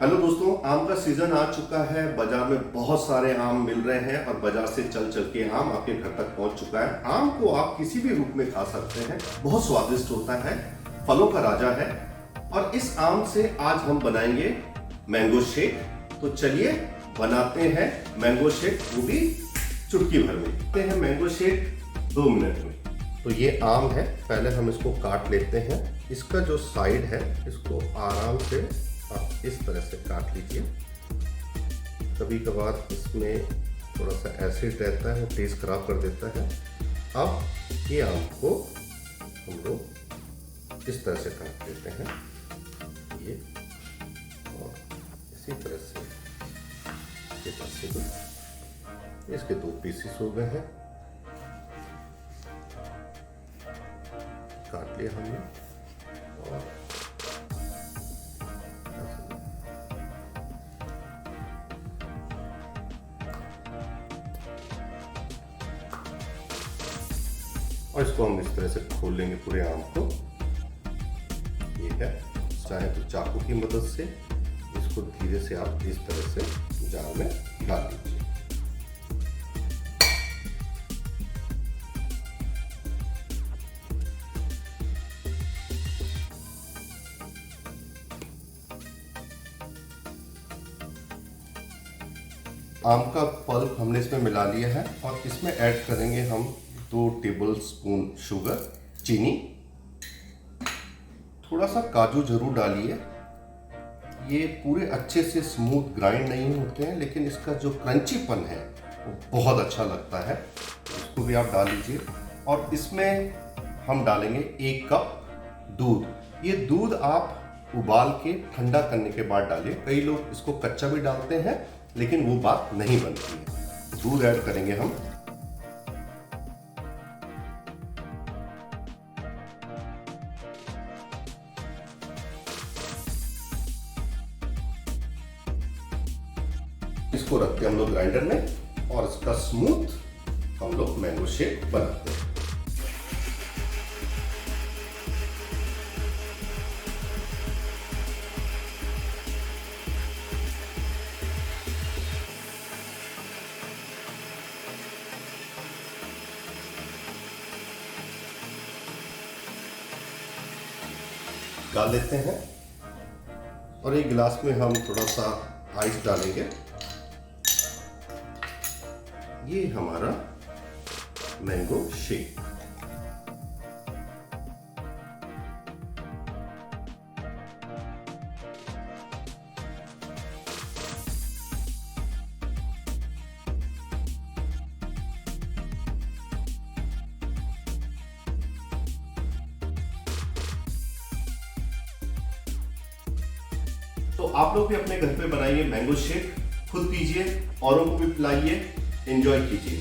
Hello दोस्तों, आम का सीजन आ चुका है। बाजार में बहुत सारे आम मिल रहे हैं और बाजार से चल चल के आम आपके घर तक पहुंच चुका है। आम को आप किसी भी रूप में खा सकते हैं, बहुत स्वादिष्ट होता है, फलों का राजा है। और इस आम से आज हम बनाएंगे मैंगो शेक। तो चलिए बनाते हैं मैंगो शेक, वो भी चुटकी भर में। करते हैं मैंगो शेक 2 मिनट में। तो ये आम है, पहले हम इसको काट लेते हैं। इसका जो साइड है इसको आराम से आप इस तरह से काट लीजिए। कभी कभार इसमें थोड़ा सा एसिड रहता है, टेस्ट खराब कर देता है। अब ये आम को हम लोग इस तरह से काट लेते हैं, ये और इसी तरह से इसके 2 पीसेस हो गए हैं। काट लिया हमने और इसको हम इस तरह से खोल लेंगे पूरे आम को। ये है, चाहे तो चाकू की मदद से इसको धीरे से आप इस तरह से जार में डाल दीजिए। आम का पल्प हमने इसमें मिला लिया है और इसमें ऐड करेंगे हम 2 टेबल स्पून शुगर, चीनी, थोड़ा सा काजू जरूर डालिए। ये पूरे अच्छे से स्मूथ ग्राइंड नहीं होते हैं, लेकिन इसका जो क्रंचीपन है वो बहुत अच्छा लगता है। इसको भी आप डाल लीजिए। और इसमें हम डालेंगे 1 कप दूध। ये दूध आप उबाल के ठंडा करने के बाद डालिए। कई लोग इसको कच्चा भी डालते हैं, लेकिन वो बात नहीं बनती है। दूध ऐड करेंगे हम। इसको रखते हैं हम लोग ग्राइंडर में और इसका स्मूथ हम लोग मैंगो शेक बनाते हैं। डाल लेते हैं और एक गिलास में हम थोड़ा सा आइस डालेंगे। ये हमारा मैंगो शेक। तो आप लोग भी अपने घर पे बनाइए मैंगो शेक, खुद पीजिए, औरों को भी पिलाइए, एंजॉय कीजिए।